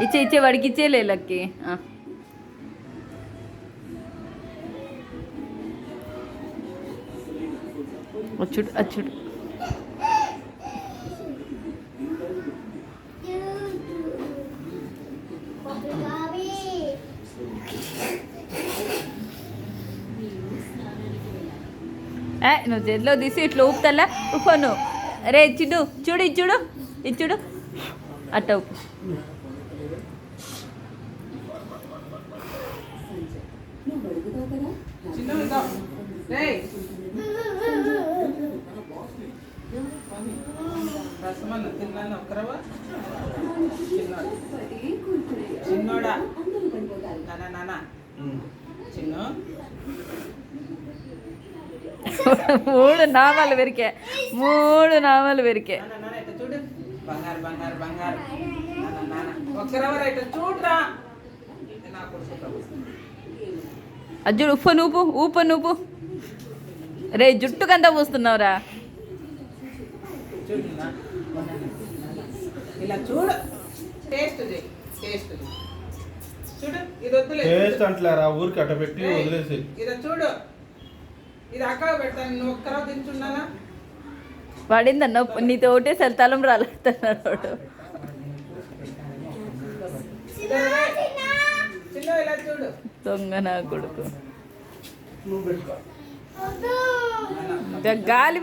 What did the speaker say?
ఇచ్చే వాడికి ఇచ్చేలే లక్కి. వచ్చుడు వచ్చుడు. నువ్వు చేతిలో తీసి ఇట్లా ఊపుతల్లా ఉప్పను. రే ఇచ్చిడు చూడు ఇచ్చుడు ఇచ్చుడు అట్ట ఉప్పు. చిన్నోడా నాన్న చిన్న 3 నామాలు పెరికే 3 నామాలు పెరికే. చూడు బంగారు బంగారు బంగారు ఒక్కరవరా ఇట్లా చూడరా. అజ్జుడు ఉప్పు నూపు ఊపు నూపు. రే జుట్టుకంతా పూస్తున్నావురా. ఇలా చూడు టేస్ట్ టేస్ట్ చూడు. ఇది వద్దులే టేస్ట్ అంటలేరా ఊరికి అట్ట పెట్టి వదిలేసి. ఇది చూడు ఇది అక్క పెడతాను. నువ్వు ఒక్కరవ తింటున్నానా పడిందన్న నీతో ఒకటే తలం రాలేస్తున్నాడు వాడు. చిన్న ఇలా చూడు. దొంగ నా కొడుకు గాలి